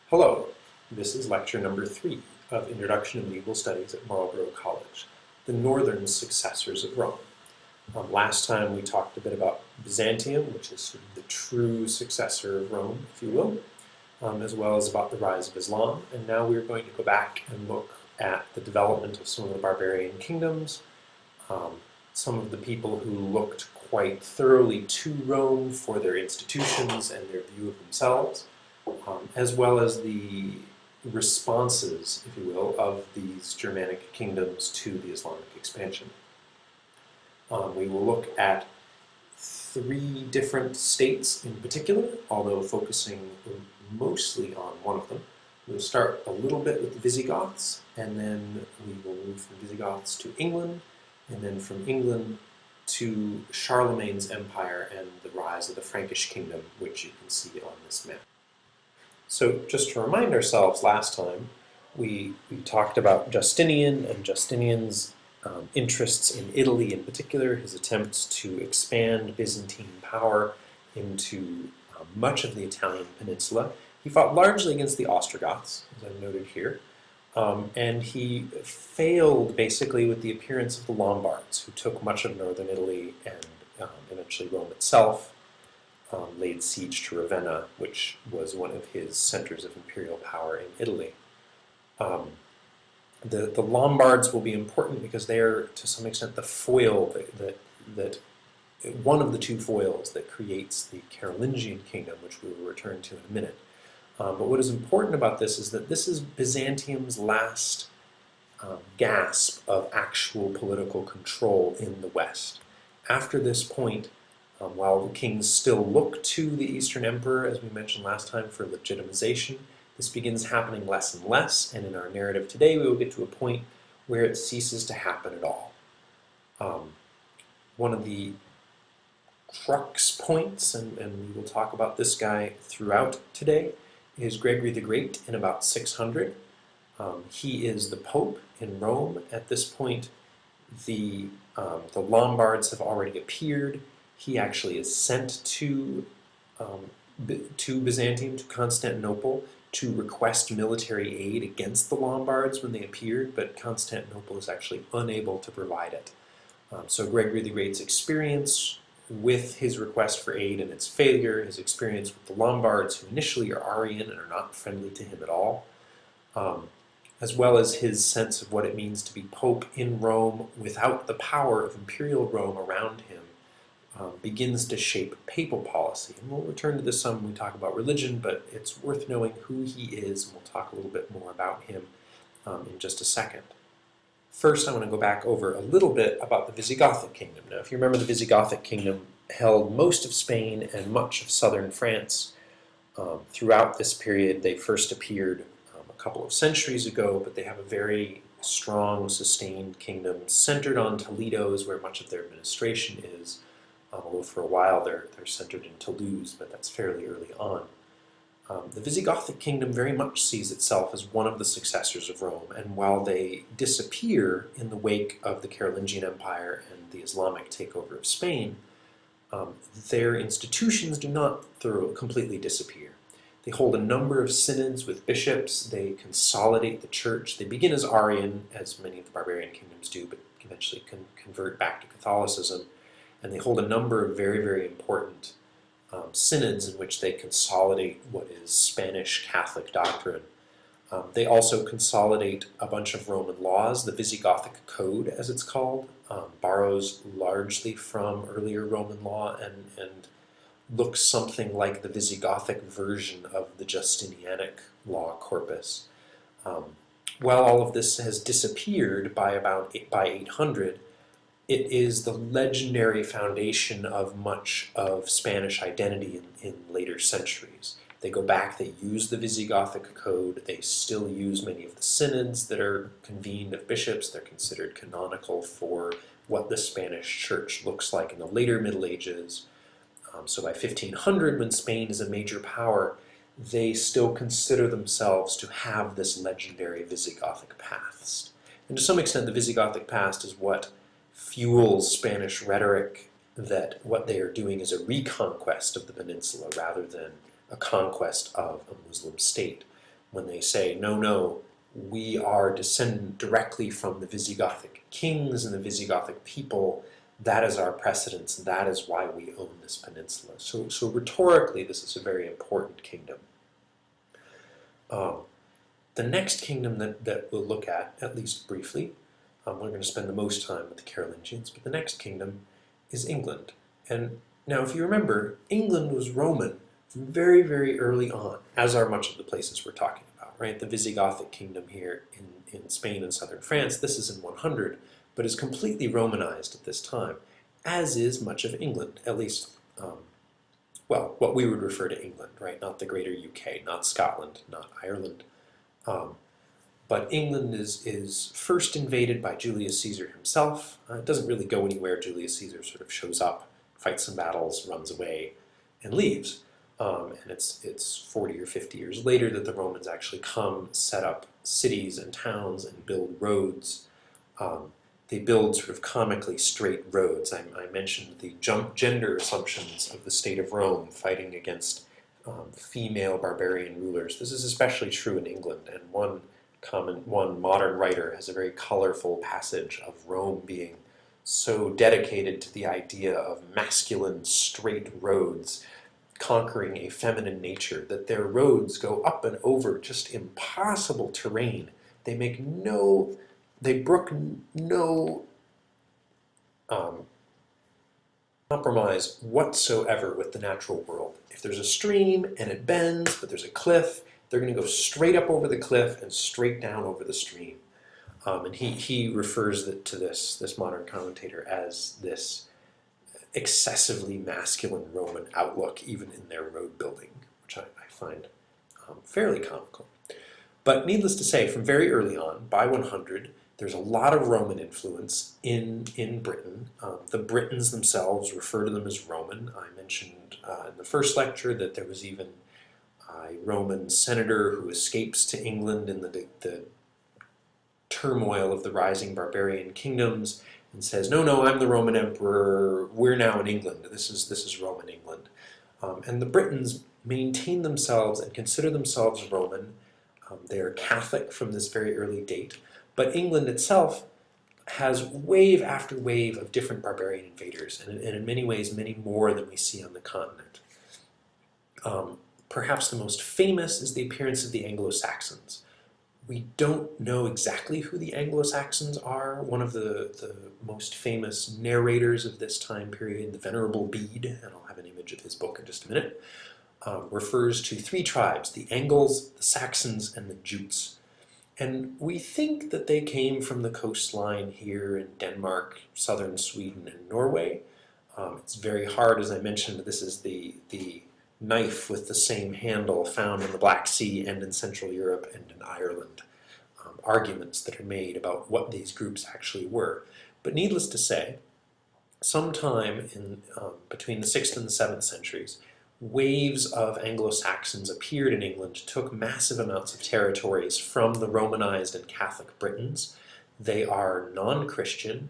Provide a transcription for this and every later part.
Hello, this is lecture number 3 of Introduction to Medieval Studies at Marlborough College, the northern successors of Rome. Last time we talked a bit about Byzantium, which is sort of the true successor of Rome, if you will, as well as about the rise of Islam, and now we're going to go back and look at the development of some of the barbarian kingdoms, some of the people who looked quite thoroughly to Rome for their institutions and their view of themselves, as well as the responses, if you will, of these Germanic kingdoms to the Islamic expansion. We will look at 3 different states in particular, although focusing mostly on one of them. We'll start a little bit with the Visigoths, and then we will move from Visigoths to England, and then from England to Charlemagne's empire and the rise of the Frankish kingdom, which you can see on this map. So just to remind ourselves, last time we talked about Justinian and Justinian's interests in Italy in particular, his attempts to expand Byzantine power into much of the Italian peninsula. He fought largely against the Ostrogoths, as I've noted here, and he failed basically with the appearance of the Lombards, who took much of northern Italy and eventually Rome itself. Laid siege to Ravenna, which was one of his centers of imperial power in Italy. The Lombards will be important because they are, to some extent, the foil that one of the 2 foils that creates the Carolingian kingdom, which we will return to in a minute. But what is important about this is that this is Byzantium's last gasp of actual political control in the West. After this point, while the kings still look to the Eastern Emperor, as we mentioned last time, for legitimization, this begins happening less and less, and in our narrative today we will get to a point where it ceases to happen at all. One of the crux points, and we will talk about this guy throughout today, is Gregory the Great in about 600. He is the Pope in Rome. At this point, the Lombards have already appeared. He actually is sent to Byzantium, to Constantinople, to request military aid against the Lombards when they appeared, but Constantinople is actually unable to provide it. So Gregory the Great's experience with his request for aid and its failure, his experience with the Lombards, who initially are Arian and are not friendly to him at all, as well as his sense of what it means to be Pope in Rome without the power of imperial Rome around him, begins to shape papal policy. And we'll return to this some when we talk about religion, but it's worth knowing who he is, and we'll talk a little bit more about him in just a second. First, I want to go back over a little bit about the Visigothic kingdom. Now, if you remember, the Visigothic kingdom held most of Spain and much of southern France. Throughout this period, they first appeared a couple of centuries ago, but they have a very strong, sustained kingdom centered on Toledo, is where much of their administration is. Although for a while they're centered in Toulouse, but that's fairly early on. The Visigothic kingdom very much sees itself as one of the successors of Rome, and while they disappear in the wake of the Carolingian Empire and the Islamic takeover of Spain, their institutions do not completely disappear. They hold a number of synods with bishops, they consolidate the church, they begin as Arian, as many of the barbarian kingdoms do, but eventually convert back to Catholicism. And they hold a number of very, very important synods in which they consolidate what is Spanish Catholic doctrine. They also consolidate a bunch of Roman laws. The Visigothic Code, as it's called, borrows largely from earlier Roman law and looks something like the Visigothic version of the Justinianic law corpus. While all of this has disappeared by 800, it is the legendary foundation of much of Spanish identity in later centuries. They go back, they use the Visigothic Code, they still use many of the synods that are convened of bishops. They're considered canonical for what the Spanish church looks like in the later Middle Ages. So by 1500, when Spain is a major power, they still consider themselves to have this legendary Visigothic past. And to some extent, the Visigothic past is what fuels Spanish rhetoric that what they are doing is a reconquest of the peninsula rather than a conquest of a Muslim state. when they say, no, no, we are descended directly from the Visigothic kings and the Visigothic people. That is our precedence. That is why we own this peninsula. So rhetorically, this is a very important kingdom. The next kingdom that we'll look at least briefly, we're going to spend the most time with the Carolingians, but the next kingdom is England. And now, if you remember, England was Roman very, very early on, as are much of the places we're talking about, right? The Visigothic kingdom here in Spain and southern France, this is in 100, but is completely Romanized at this time, as is much of England, at least, well, what we would refer to England, right? Not the greater UK, not Scotland, not Ireland. But England is first invaded by Julius Caesar himself. It doesn't really go anywhere. Julius Caesar sort of shows up, fights some battles, runs away, and leaves. And it's 40 or 50 years later that the Romans actually come, set up cities and towns, and build roads. They build sort of comically straight roads. I mentioned the gender assumptions of the state of Rome fighting against female barbarian rulers. This is especially true in England, and one modern writer has a very colorful passage of Rome being so dedicated to the idea of masculine straight roads conquering a feminine nature that their roads go up and over just impossible terrain. They brook no compromise whatsoever with the natural world. If there's a stream and it bends, but there's a cliff, they're going to go straight up over the cliff and straight down over the stream. And he refers to this modern commentator as this excessively masculine Roman outlook, even in their road building, which I find fairly comical. But needless to say, from very early on, by 100, there's a lot of Roman influence in Britain. The Britons themselves refer to them as Roman. I mentioned in the first lecture that there was even a Roman senator who escapes to England in the turmoil of the rising barbarian kingdoms and says, no, no, I'm the Roman emperor, we're now in England, this is Roman England. And the Britons maintain themselves and consider themselves Roman. They are Catholic from this very early date, but England itself has wave after wave of different barbarian invaders, and in many ways, many more than we see on the continent. Perhaps the most famous is the appearance of the Anglo-Saxons. We don't know exactly who the Anglo-Saxons are. One of the most famous narrators of this time period, the Venerable Bede, and I'll have an image of his book in just a minute, refers to three tribes, the Angles, the Saxons, and the Jutes. And we think that they came from the coastline here in Denmark, southern Sweden, and Norway. It's very hard, as I mentioned, this is the knife with the same handle found in the Black Sea and in Central Europe and in Ireland. Arguments that are made about what these groups actually were. But needless to say, sometime in between the 6th and the 7th centuries, waves of Anglo-Saxons appeared in England, took massive amounts of territories from the Romanized and Catholic Britons. They are non-Christian.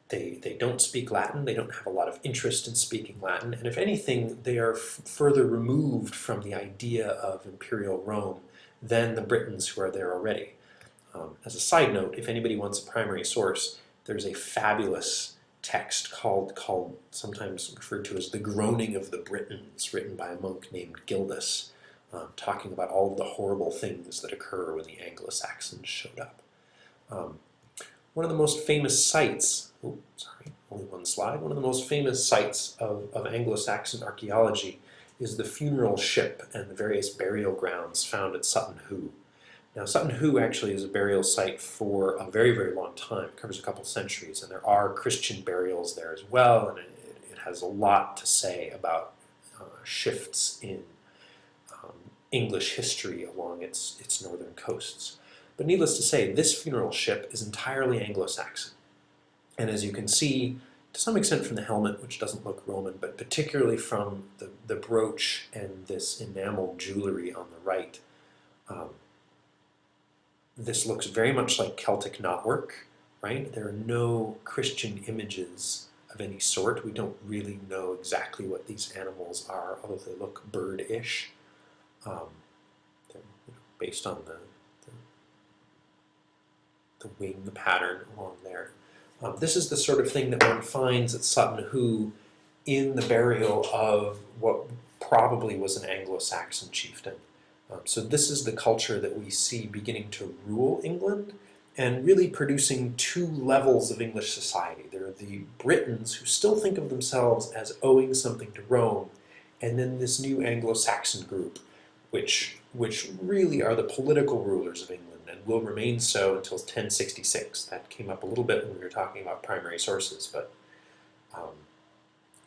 They don't speak Latin. They don't have a lot of interest in speaking Latin. And if anything, they are further removed from the idea of imperial Rome than the Britons who are there already. As a side note, if anybody wants a primary source, there's a fabulous text called sometimes referred to as the Groaning of the Britons, written by a monk named Gildas, talking about all of the horrible things that occur when the Anglo-Saxons showed up. One of the most famous sites, only one slide, one of the most famous sites of Anglo-Saxon archaeology is the funeral ship and the various burial grounds found at Sutton Hoo. Now, Sutton Hoo actually is a burial site for a very, very long time. It covers a couple centuries, and there are Christian burials there as well, and it has a lot to say about shifts in English history along its northern coasts. But needless to say, this funeral ship is entirely Anglo-Saxon. And as you can see, to some extent from the helmet, which doesn't look Roman, but particularly from the brooch and this enameled jewelry on the right, this looks very much like Celtic knotwork, right? There are no Christian images of any sort. We don't really know exactly what these animals are, although they look bird-ish. They're based on the wing pattern along there. This is the sort of thing that one finds at Sutton Hoo in the burial of what probably was an Anglo-Saxon chieftain. So this is the culture that we see beginning to rule England and really producing two levels of English society. There are the Britons who still think of themselves as owing something to Rome, and then this new Anglo-Saxon group, which really are the political rulers of England and will remain so until 1066. That came up a little bit when we were talking about primary sources, but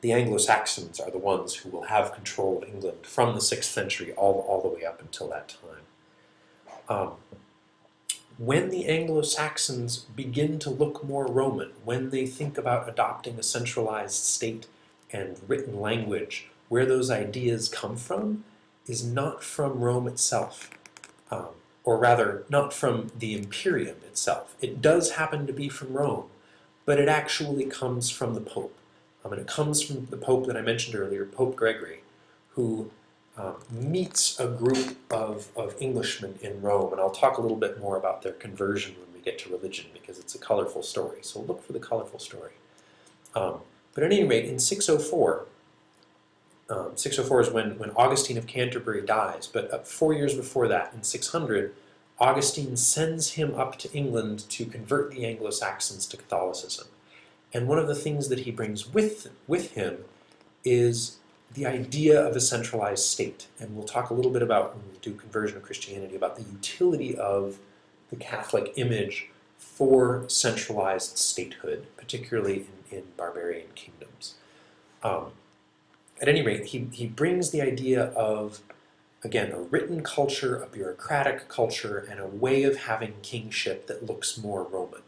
the Anglo-Saxons are the ones who will have control of England from the 6th century all the way up until that time. When the Anglo-Saxons begin to look more Roman, when they think about adopting a centralized state and written language, where those ideas come from is not from Rome itself, or rather, not from the Imperium itself. It does happen to be from Rome, but it actually comes from the Pope. And it comes from the Pope that I mentioned earlier, Pope Gregory, who meets a group of Englishmen in Rome, and I'll talk a little bit more about their conversion when we get to religion, because it's a colorful story, so look for the colorful story. But at any rate, in 604, 604 is when Augustine of Canterbury dies, but 4 years before that, in 600, Augustine sends him up to England to convert the Anglo-Saxons to Catholicism. And one of the things that he brings with him is the idea of a centralized state. And we'll talk a little bit about, when we do conversion of Christianity, about the utility of the Catholic image for centralized statehood, particularly in barbarian kingdoms. At any rate, he brings the idea of, again, a written culture, a bureaucratic culture, and a way of having kingship that looks more Roman.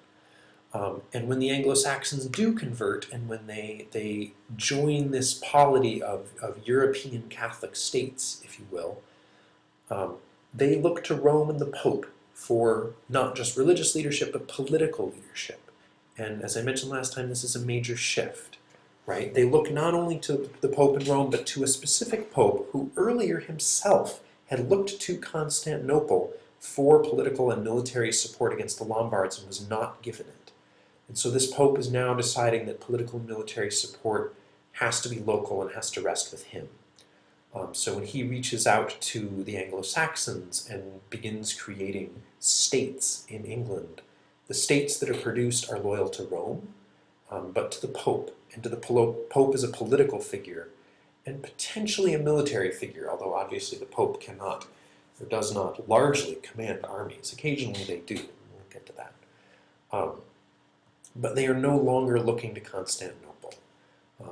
And when the Anglo-Saxons do convert, and when they join this polity of European Catholic states, if you will, they look to Rome and the Pope for not just religious leadership, but political leadership. And as I mentioned last time, this is a major shift, right? They look not only to the Pope in Rome, but to a specific Pope who earlier himself had looked to Constantinople for political and military support against the Lombards and was not given it. And so this Pope is now deciding that political and military support has to be local and has to rest with him. So when he reaches out to the Anglo-Saxons and begins creating states in England, the states that are produced are loyal to Rome, but to the Pope, and to the Pope as a political figure, and potentially a military figure, although obviously the Pope cannot, or does not, largely command armies. Occasionally they do, and we'll get to that. But they are no longer looking to Constantinople.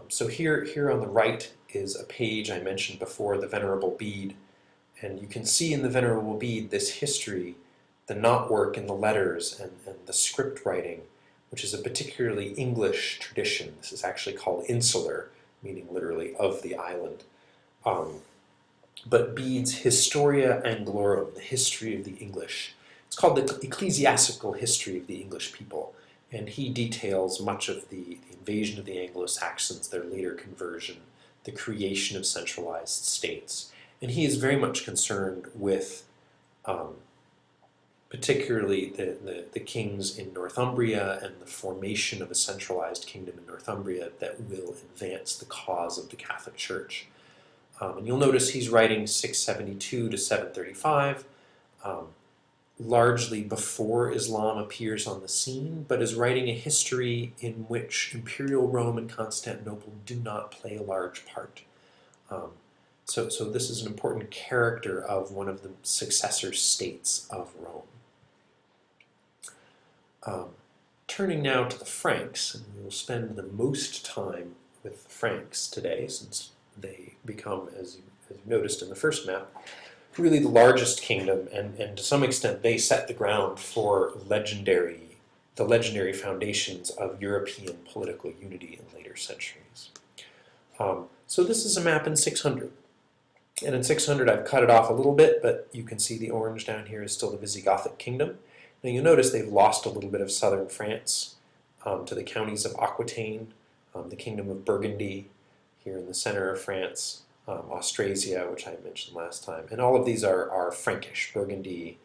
So here on the right is a page I mentioned before, the Venerable Bede, and you can see in the Venerable Bede this history, the knotwork in the letters and the script writing, which is a particularly English tradition. This is actually called insular, meaning literally of the island. But Bede's Historia Anglorum, the history of the English. It's called the ecclesiastical history of the English people. And he details much of the invasion of the Anglo-Saxons, their later conversion, the creation of centralized states. And he is very much concerned with particularly the kings in Northumbria and the formation of a centralized kingdom in Northumbria that will advance the cause of the Catholic Church. And you'll notice he's writing 672 to 735, largely before Islam appears on the scene, but is writing a history in which Imperial Rome and Constantinople do not play a large part. So this is an important character of one of the successor states of Rome. Turning now to the Franks, and we will spend the most time with the Franks today, since they become, as you noticed in the first map, really the largest kingdom, and to some extent they set the ground for the legendary foundations of European political unity in later centuries. So this is a map in 600. And in 600 I've cut it off a little bit, but you can see the orange down here is still the Visigothic kingdom. Now you'll notice they've lost a little bit of southern France to the counties of Aquitaine, the kingdom of Burgundy here in the center of France, Austrasia, which I mentioned last time. And all of these are Frankish. Burgundy,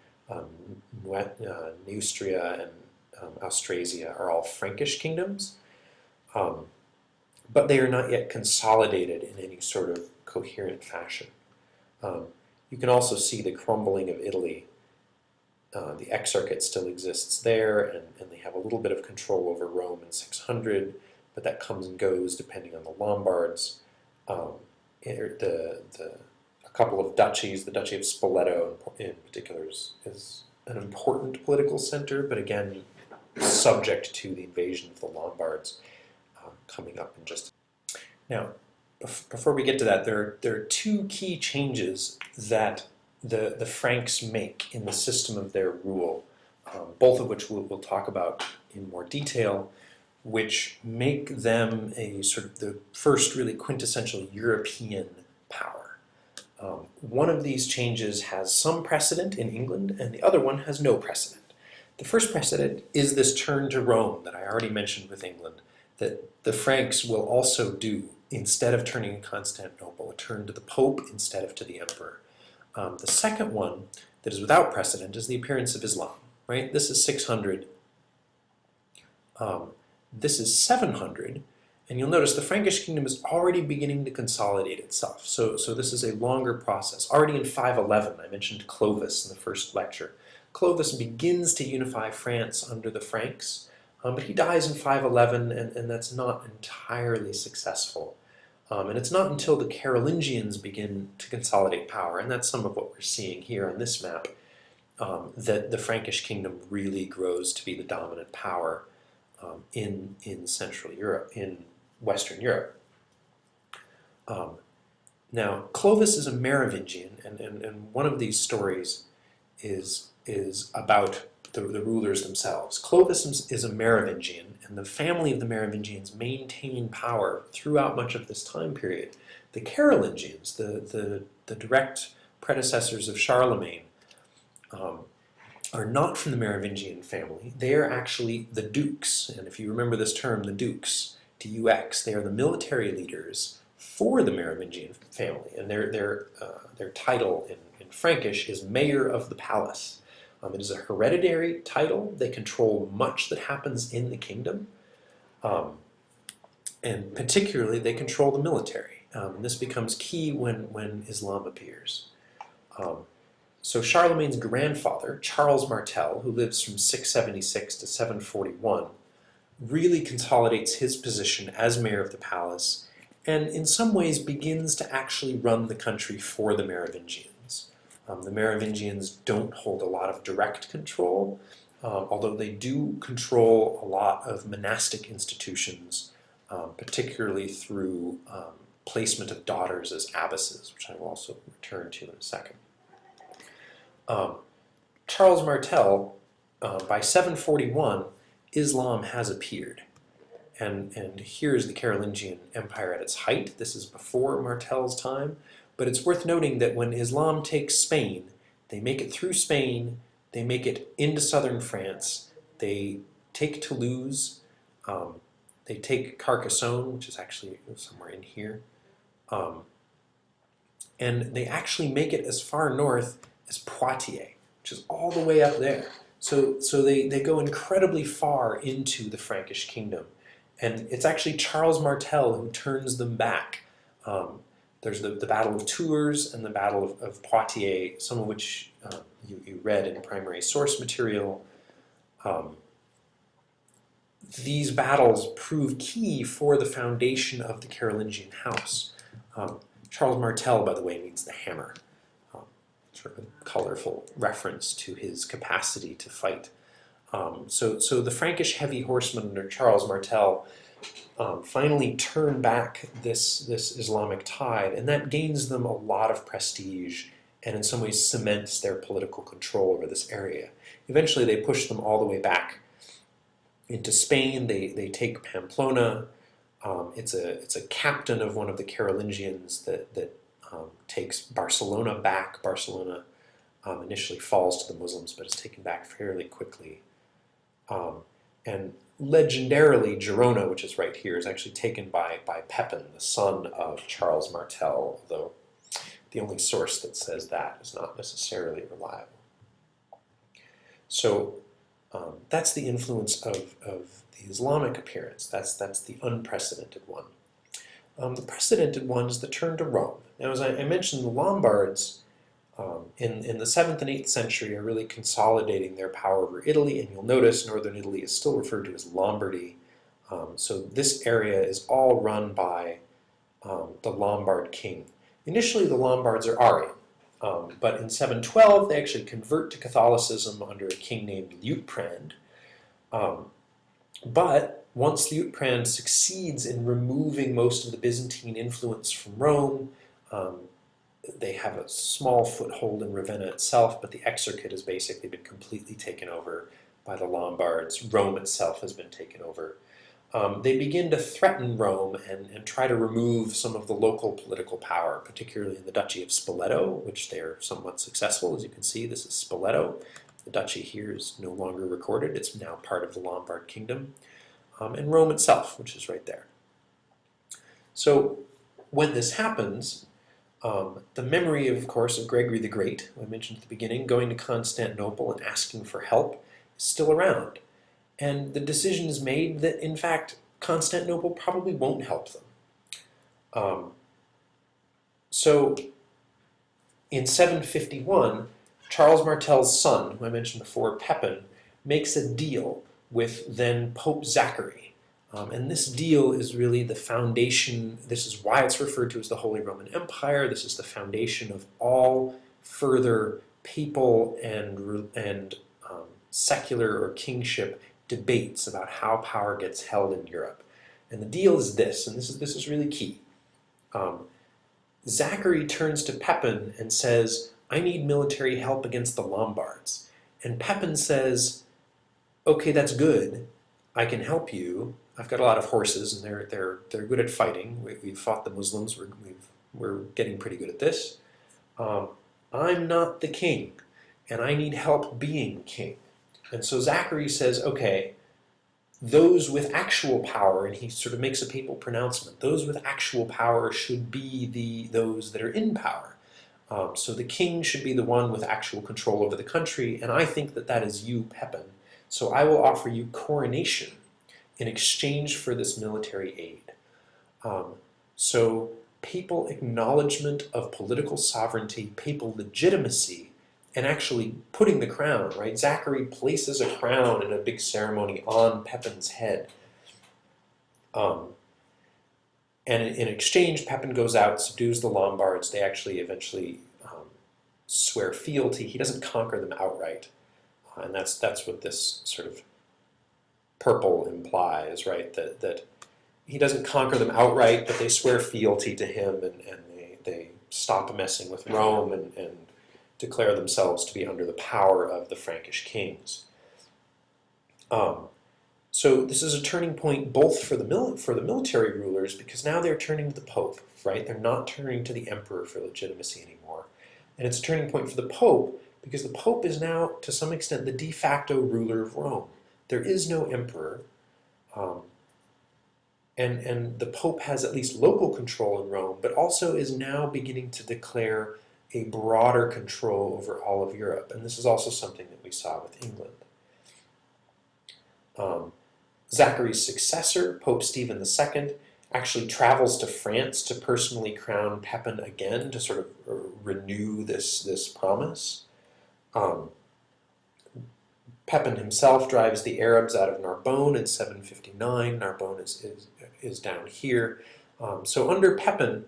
Neustria, and Austrasia are all Frankish kingdoms. But they are not yet consolidated in any sort of coherent fashion. You can also see the crumbling of Italy. The exarchate still exists there, and they have a little bit of control over Rome in 600, but that comes and goes depending on the Lombards. A couple of duchies, the Duchy of Spoleto in particular, is an important political center, but again, subject to the invasion of the Lombards coming up in just. Now, before we get to that, there are two key changes that the Franks make in the system of their rule, both of which we'll talk about in more detail, which make them a sort of the first really quintessential European power. One of these changes has some precedent in England, and the other one has no precedent. The first precedent is this turn to Rome that I already mentioned with England, that the Franks will also do instead of turning to Constantinople, a turn to the Pope instead of to the Emperor. The second one that is without precedent is the appearance of Islam, right? This is 600. This is 700, and you'll notice the Frankish kingdom is already beginning to consolidate itself. So this is a longer process. Already in 511, I mentioned Clovis in the first lecture. Clovis begins to unify France under the Franks, but he dies in 511, and that's not entirely successful. And it's not until the Carolingians begin to consolidate power, and that's some of what we're seeing here on this map, that the Frankish kingdom really grows to be the dominant power in Central Europe, in Western Europe. Now, Clovis is a Merovingian, and one of these stories is about the rulers themselves. Clovis is a Merovingian, and the family of the Merovingians maintain power throughout much of this time period. The Carolingians, the direct predecessors of Charlemagne, are not from the Merovingian family. They are actually the dukes, and if you remember this term, the dukes, D-U-X, they are the military leaders for the Merovingian family, and their title in Frankish is Mayor of the Palace. It is a hereditary title. They control much that happens in the kingdom, and particularly they control the military. And this becomes key when Islam appears. So Charlemagne's grandfather, Charles Martel, who lives from 676 to 741, really consolidates his position as mayor of the palace, and in some ways begins to actually run the country for the Merovingians. The Merovingians don't hold a lot of direct control, although they do control a lot of monastic institutions, particularly through placement of daughters as abbesses, which I will also return to in a second. Charles Martel, by 741, Islam has appeared. And here's the Carolingian Empire at its height. This is before Martel's time. But it's worth noting that when Islam takes Spain, they make it through Spain, they make it into southern France, they take Toulouse, they take Carcassonne, which is actually somewhere in here, and they actually make it as far north as Poitiers, which is all the way up there. So they go incredibly far into the Frankish kingdom. And it's actually Charles Martel who turns them back. There's the Battle of Tours and the Battle of Poitiers, some of which you read in primary source material. These battles prove key for the foundation of the Carolingian house. Charles Martel, by the way, means the hammer. Sort of a colorful reference to his capacity to fight. So the Frankish heavy horsemen under Charles Martel finally turn back this Islamic tide, and that gains them a lot of prestige and in some ways cements their political control over this area. Eventually they push them all the way back into Spain. They take Pamplona. It's a captain of one of the Carolingians that takes Barcelona back. Barcelona initially falls to the Muslims, but is taken back fairly quickly. And legendarily, Girona, which is right here, is actually taken by Pepin, the son of Charles Martel, although the only source that says that is not necessarily reliable. So that's the influence of the Islamic appearance. That's the unprecedented one. The precedented one is the turn to Rome. Now, as I mentioned, the Lombards in the 7th and 8th century are really consolidating their power over Italy, and you'll notice northern Italy is still referred to as Lombardy. So this area is all run by the Lombard king. Initially, the Lombards are Arian, but in 712 they actually convert to Catholicism under a king named Liutprand. But once Liutprand succeeds in removing most of the Byzantine influence from Rome, they have a small foothold in Ravenna itself, but the exarchate has basically been completely taken over by the Lombards. Rome itself has been taken over. They begin to threaten Rome and try to remove some of the local political power, particularly in the Duchy of Spoleto, which they're somewhat successful. As you can see, this is Spoleto. The duchy here is no longer recorded. It's now part of the Lombard kingdom. And Rome itself, which is right there. So when this happens, the memory, of course, of Gregory the Great, who I mentioned at the beginning, going to Constantinople and asking for help, is still around. And the decision is made that, in fact, Constantinople probably won't help them. So in 751, Charles Martel's son, who I mentioned before, Pepin, makes a deal with then Pope Zachary. And this deal is really the foundation. This is why it's referred to as the Holy Roman Empire. This is the foundation of all further papal and secular or kingship debates about how power gets held in Europe. And the deal is this, and this is really key. Zachary turns to Pepin and says, I need military help against the Lombards. And Pepin says, okay, that's good. I can help you. I've got a lot of horses, and they're good at fighting. We've fought the Muslims. We're getting pretty good at this. I'm not the king, and I need help being king. And so Zachary says, okay, those with actual power, and he sort of makes a papal pronouncement, those with actual power should be those that are in power. So the king should be the one with actual control over the country, and I think that that is you, Pepin. So I will offer you coronation in exchange for this military aid. So papal acknowledgement of political sovereignty, papal legitimacy, and actually putting the crown, right? Zachary places a crown in a big ceremony on Pepin's head. And in exchange, Pepin goes out, subdues the Lombards. They actually eventually swear fealty. He doesn't conquer them outright. And that's what this sort of purple implies, right? That he doesn't conquer them outright, but they swear fealty to him, and they stop messing with Rome and declare themselves to be under the power of the Frankish kings. So this is a turning point both for the military rulers, because now they're turning to the Pope, right? They're not turning to the emperor for legitimacy anymore. And it's a turning point for the Pope, because the Pope is now, to some extent, the de facto ruler of Rome. There is no emperor, and the Pope has at least local control in Rome, but also is now beginning to declare a broader control over all of Europe. And this is also something that we saw with England. Zachary's successor, Pope Stephen II, actually travels to France to personally crown Pepin again to sort of renew this promise. Pepin himself drives the Arabs out of Narbonne in 759. Narbonne is down here. So under Pepin,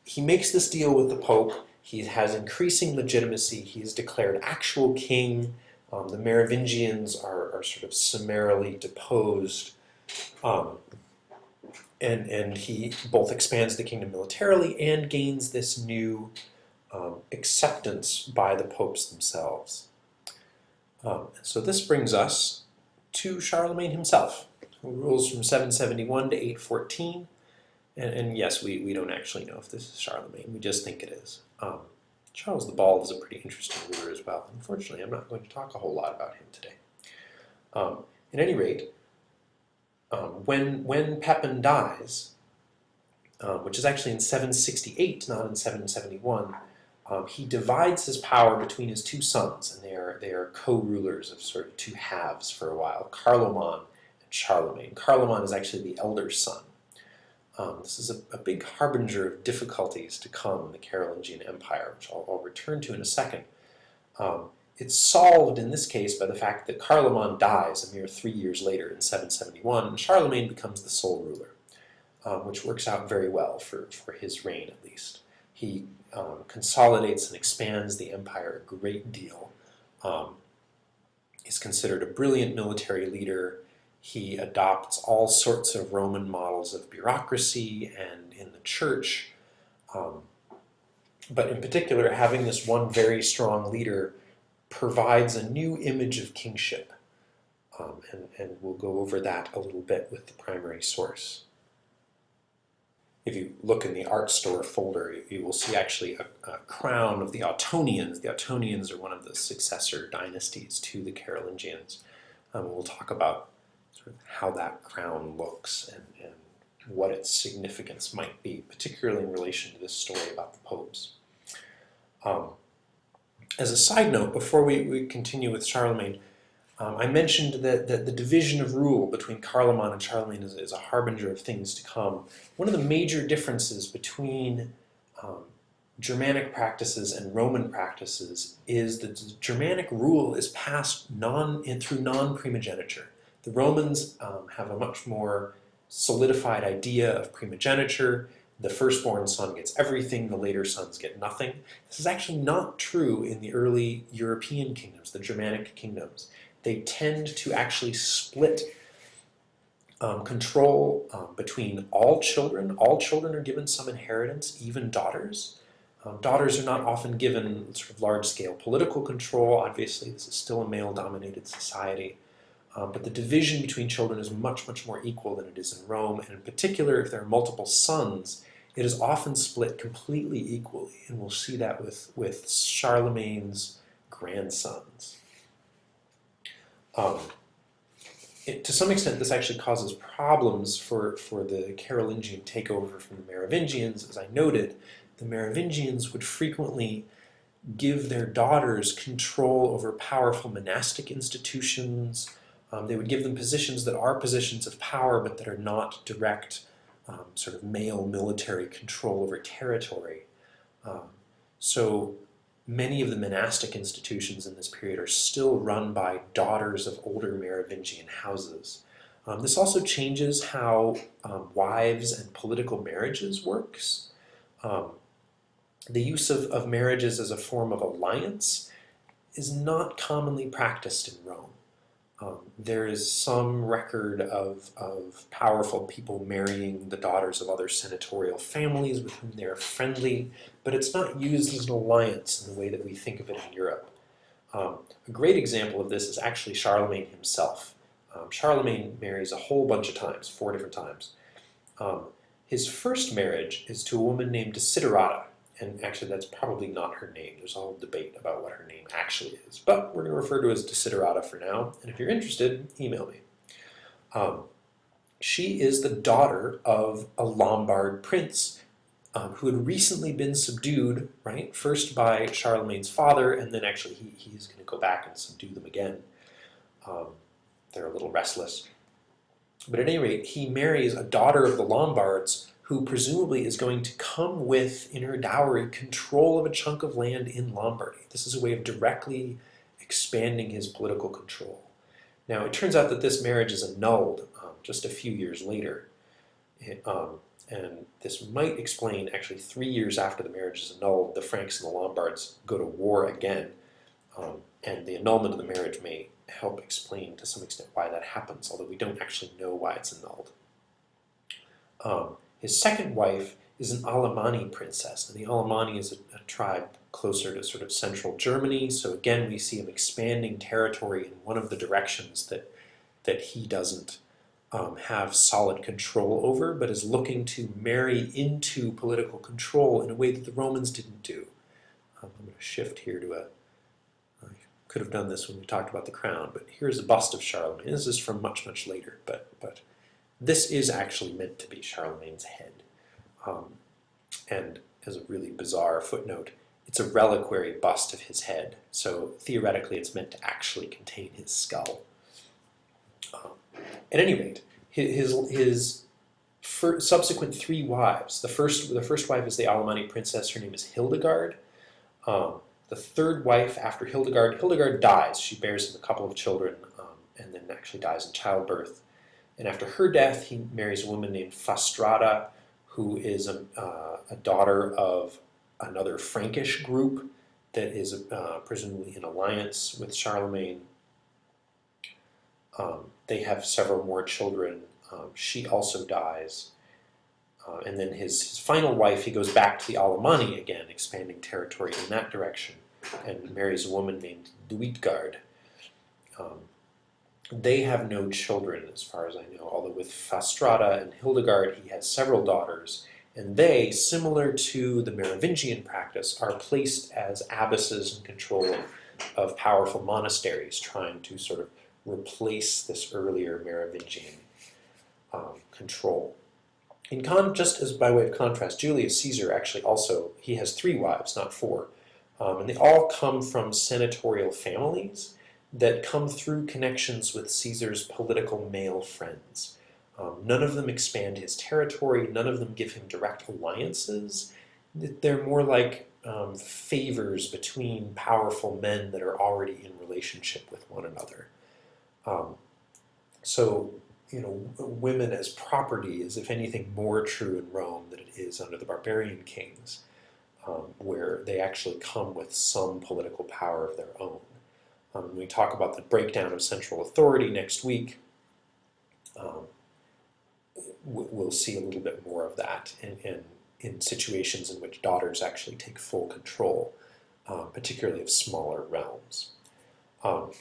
he makes this deal with the Pope. He has increasing legitimacy. He's declared actual king. The Merovingians are sort of summarily deposed. And he both expands the kingdom militarily and gains this new acceptance by the popes themselves. So this brings us to Charlemagne himself, who rules from 771 to 814. And yes, we don't actually know if this is Charlemagne. We just think it is. Charles the Bald is a pretty interesting ruler as well. Unfortunately, I'm not going to talk a whole lot about him today. At any rate, When Pepin dies, which is actually in 768, not in 771, he divides his power between his two sons, and they are co-rulers of sort of two halves for a while, Carloman and Charlemagne. Carloman is actually the elder son. This is a big harbinger of difficulties to come in the Carolingian Empire, which I'll return to in a second. It's solved in this case by the fact that Carloman dies a mere 3 years later in 771, and Charlemagne becomes the sole ruler, which works out very well for his reign at least. He consolidates and expands the empire a great deal. He's considered a brilliant military leader. He adopts all sorts of Roman models of bureaucracy and in the church. But in particular, having this one very strong leader provides a new image of kingship. And we'll go over that a little bit with the primary source. If you look in the art store folder, you will see actually a crown of the Ottonians. The Ottonians are one of the successor dynasties to the Carolingians. We'll talk about sort of how that crown looks and what its significance might be, particularly in relation to this story about the popes. As a side note, before we continue with Charlemagne, I mentioned that the division of rule between Carloman and Charlemagne is a harbinger of things to come. One of the major differences between Germanic practices and Roman practices is that Germanic rule is passed through non-primogeniture. The Romans have a much more solidified idea of primogeniture. The firstborn son gets everything, the later sons get nothing. This is actually not true in the early European kingdoms, the Germanic kingdoms. They tend to actually split control between all children. All children are given some inheritance, even daughters. Daughters are not often given sort of large-scale political control. Obviously, this is still a male-dominated society. But the division between children is much, much more equal than it is in Rome. And in particular, if there are multiple sons, it is often split completely equally. And we'll see that with Charlemagne's grandsons. To some extent, this actually causes problems for the Carolingian takeover from the Merovingians. As I noted, the Merovingians would frequently give their daughters control over powerful monastic institutions. They would give them positions that are positions of power, but that are not direct sort of male military control over territory. So many of the monastic institutions in this period are still run by daughters of older Merovingian houses. This also changes how wives and political marriages works. The use of marriages as a form of alliance is not commonly practiced in Rome. There is some record of powerful people marrying the daughters of other senatorial families with whom they are friendly, but it's not used as an alliance in the way that we think of it in Europe. A great example of this is actually Charlemagne himself. Charlemagne marries a whole bunch of times, 4 different times. His first marriage is to a woman named Desiderata, and actually that's probably not her name. There's a whole debate about what her name actually is, but we're going to refer to her as Desiderata for now, and if you're interested, email me. She is the daughter of a Lombard prince who had recently been subdued, right? First by Charlemagne's father, and then actually he's going to go back and subdue them again. They're a little restless. But at any rate, he marries a daughter of the Lombards who presumably is going to come with, in her dowry, control of a chunk of land in Lombardy. This is a way of directly expanding his political control. Now, it turns out that this marriage is annulled just a few years later. And this might explain, actually 3 years after the marriage is annulled, the Franks and the Lombards go to war again. And the annulment of the marriage may help explain to some extent why that happens, although we don't actually know why it's annulled. His second wife is an Alemanni princess, and the Alemanni is a tribe closer to sort of central Germany, so again we see him expanding territory in one of the directions that he doesn't have solid control over, but is looking to marry into political control in a way that the Romans didn't do. I'm going to shift here to I could have done this when we talked about the crown, but here's a bust of Charlemagne. This is from much, much later, but This is actually meant to be Charlemagne's head. And as a really bizarre footnote, it's a reliquary bust of his head, so theoretically it's meant to actually contain his skull. At any rate, his subsequent 3 wives, the first wife is the Alemanni princess, her name is Hildegard. The third wife after Hildegard dies. She bears him a couple of children and then actually dies in childbirth. And after her death, he marries a woman named Fastrada, who is a daughter of another Frankish group that is presumably in alliance with Charlemagne. They have several more children. She also dies. And then his final wife, he goes back to the Alemanni again, expanding territory in that direction, and marries a woman named Luitgard. They have no children, as far as I know, although with Fastrada and Hildegard, he has several daughters, and they, similar to the Merovingian practice, are placed as abbesses in control of powerful monasteries, trying to sort of replace this earlier Merovingian control. Just as by way of contrast, Julius Caesar actually also, he has 3 wives, not 4, and they all come from senatorial families that come through connections with Caesar's political male friends. None of them expand his territory, none of them give him direct alliances. They're more like favors between powerful men that are already in relationship with one another. So, women as property is, if anything, more true in Rome than it is under the barbarian kings, where they actually come with some political power of their own. When we talk about the breakdown of central authority next week, we'll see a little bit more of that in situations in which daughters actually take full control, particularly of smaller realms. But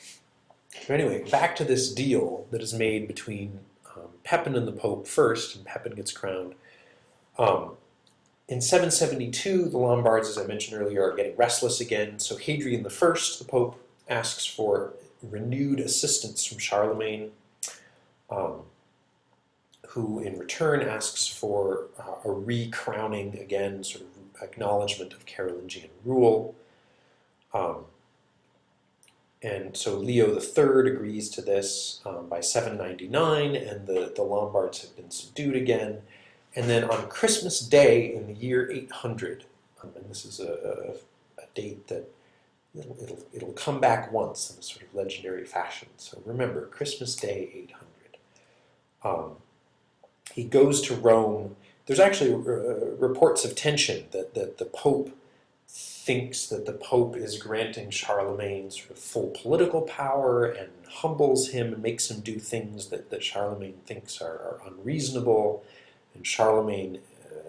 anyway, back to this deal that is made between Pepin and the Pope first, and Pepin gets crowned. In 772, the Lombards, as I mentioned earlier, are getting restless again, so Hadrian I, the Pope, asks for renewed assistance from Charlemagne, who in return asks for a re-crowning, again, sort of acknowledgement of Carolingian rule. And so Leo III agrees to this by 799, and the Lombards have been subdued again. And then on Christmas Day in the year 800, and this is a date that it'll come back once in a sort of legendary fashion. So remember, Christmas Day 800. He goes to Rome. There's actually reports of tension that the Pope thinks that the Pope is granting Charlemagne sort of full political power and humbles him and makes him do things that Charlemagne thinks are unreasonable. And Charlemagne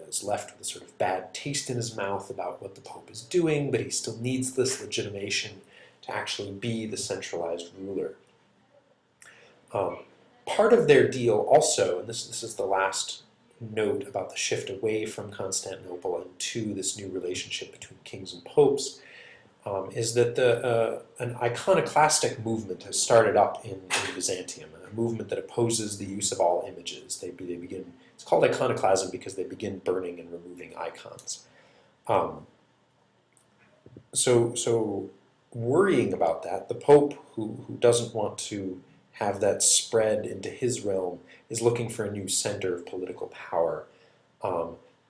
is left with a sort of bad taste in his mouth about what the Pope is doing, but he still needs this legitimation to actually be the centralized ruler. Part of their deal also, and this is the last note about the shift away from Constantinople and to this new relationship between kings and popes, is that an iconoclastic movement has started up in Byzantium, a movement that opposes the use of all images. They begin, it's called iconoclasm because they begin burning and removing icons. So worrying about that, the Pope, who doesn't want to have that spread into his realm, is looking for a new center of political power.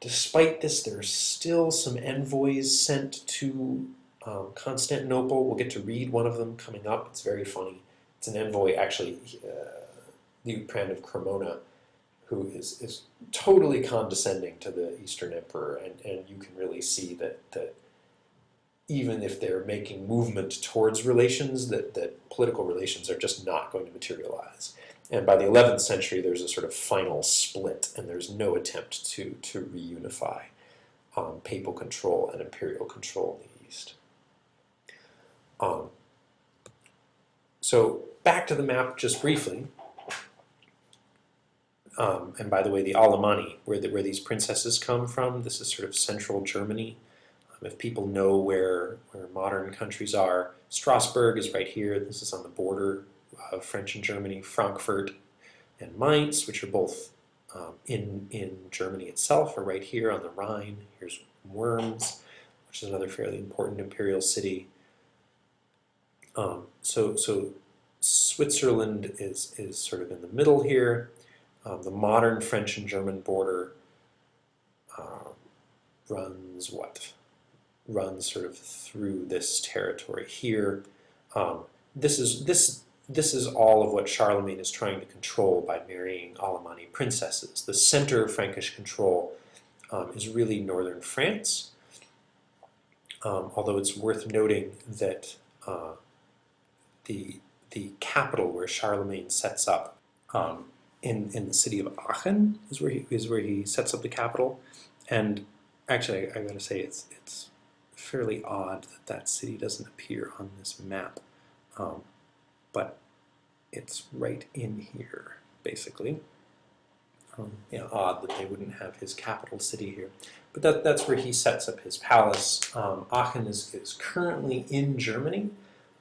Despite this, there are still some envoys sent to Constantinople. We'll get to read one of them coming up. It's very funny. It's an envoy, actually, Liutprand of Cremona, who is totally condescending to the Eastern Emperor, and you can really see that even if they're making movement towards relations, that political relations are just not going to materialize. And by the 11th century, there's a sort of final split, and there's no attempt to reunify papal control and imperial control in the East. So back to the map just briefly. And by the way, the Alemanni, where these princesses come from, this is sort of central Germany. If people know where modern countries are, Strasbourg is right here. This is on the border of French and Germany. Frankfurt, and Mainz, which are both in Germany itself, are right here on the Rhine. Here's Worms, which is another fairly important imperial city. So Switzerland is sort of in the middle here. The modern French and German border runs sort of through this territory here. This is all of what Charlemagne is trying to control by marrying Alemanni princesses. The center of Frankish control is really northern France, although it's worth noting that the capital where Charlemagne sets up in the city of Aachen is where he sets up the capital, and actually I gotta say it's fairly odd that city doesn't appear on this map, but it's right in here basically. Yeah, odd that they wouldn't have his capital city here, but that's where he sets up his palace. Aachen is currently in Germany,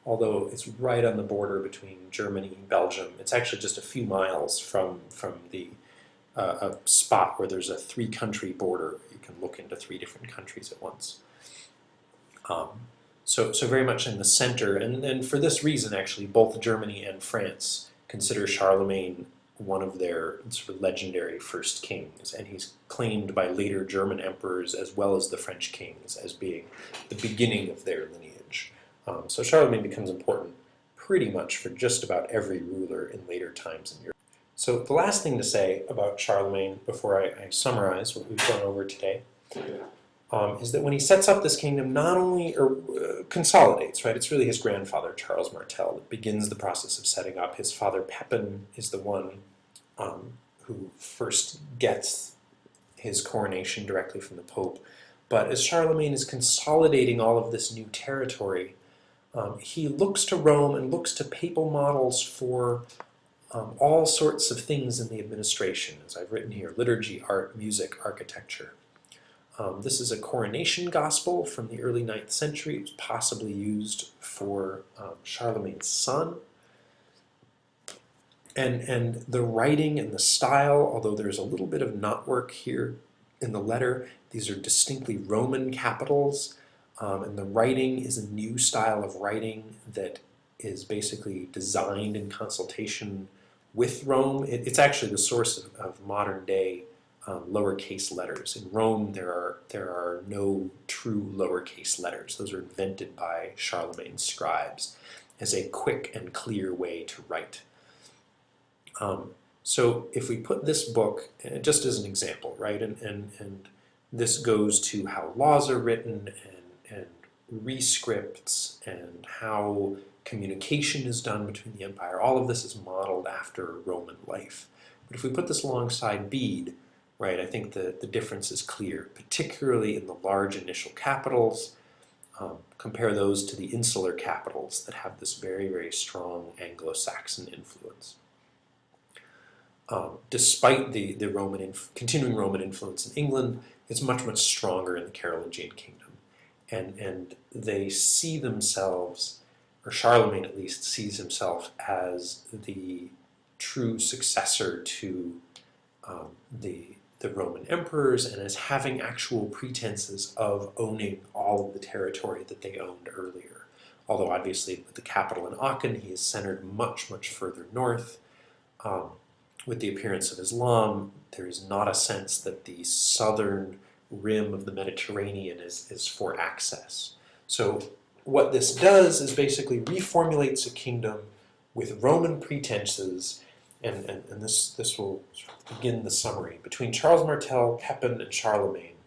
although it's right on the border between Germany and Belgium. It's actually just a few miles from the a spot where there's a three-country border. You can look into 3 different countries at once. So very much in the center, and for this reason, actually, both Germany and France consider Charlemagne one of their sort of legendary first kings, and he's claimed by later German emperors as well as the French kings as being the beginning of their lineage. So Charlemagne becomes important pretty much for just about every ruler in later times in Europe. So the last thing to say about Charlemagne before I summarize what we've gone over today is that when he sets up this kingdom, not only consolidates, right? It's really his grandfather, Charles Martel, that begins the process of setting up. His father, Pepin, is the one who first gets his coronation directly from the Pope. But as Charlemagne is consolidating all of this new territory, he looks to Rome and looks to papal models for all sorts of things in the administration, as I've written here: liturgy, art, music, architecture. This is a coronation gospel from the early 9th century. It was possibly used for Charlemagne's son. And the writing and the style, although there's a little bit of knotwork here in the letter, these are distinctly Roman capitals, and the writing is a new style of writing that is basically designed in consultation with Rome. It's actually the source of modern day lowercase letters. In Rome, there are no true lowercase letters. Those are invented by Charlemagne's scribes as a quick and clear way to write. So if we put this book, just as an example, right, and this goes to how laws are written and rescripts and how communication is done between the empire, all of this is modeled after Roman life. But if we put this alongside Bede, right, I think the difference is clear, particularly in the large initial capitals. Compare those to the insular capitals that have this very, very strong Anglo-Saxon influence. Despite the continuing Roman influence in England, it's much, much stronger in the Carolingian kingdom. And they see themselves, or Charlemagne at least sees himself as the true successor to the Roman emperors, and as having actual pretenses of owning all of the territory that they owned earlier. Although obviously with the capital in Aachen, he is centered much, much further north. With the appearance of Islam, there is not a sense that the southern rim of the Mediterranean is for access. So what this does is basically reformulates a kingdom with Roman pretenses, and this will begin the summary. Between Charles Martel, Pepin, and Charlemagne,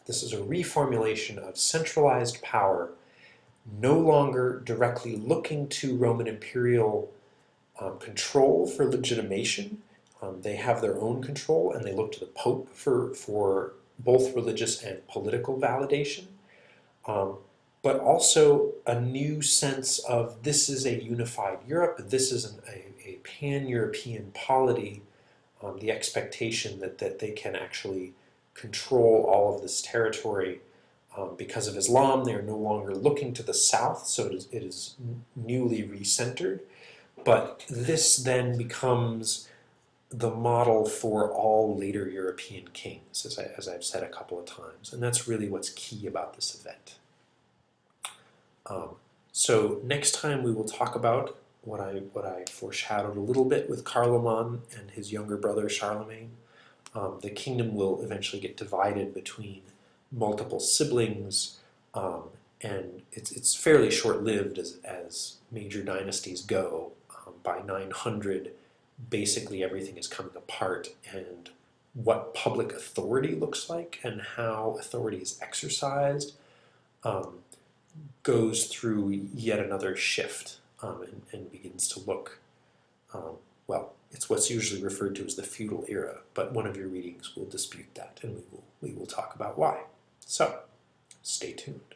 this is a reformulation of centralized power, no longer directly looking to Roman imperial control for legitimation. They have their own control, and they look to the Pope for both religious and political validation, but also a new sense of this is a unified Europe, this is a pan-European polity, the expectation that they can actually control all of this territory. Because of Islam, they are no longer looking to the south, so it is newly recentered. But this then becomes the model for all later European kings, as I've said a couple of times, and that's really what's key about this event. So next time we will talk about what I foreshadowed a little bit with Carloman and his younger brother Charlemagne. The kingdom will eventually get divided between multiple siblings, and it's fairly short-lived as major dynasties go. By 900, basically everything is coming apart, and what public authority looks like and how authority is exercised goes through yet another shift, and begins to look, well, it's what's usually referred to as the feudal era, but one of your readings will dispute that, and we will talk about why. So, stay tuned.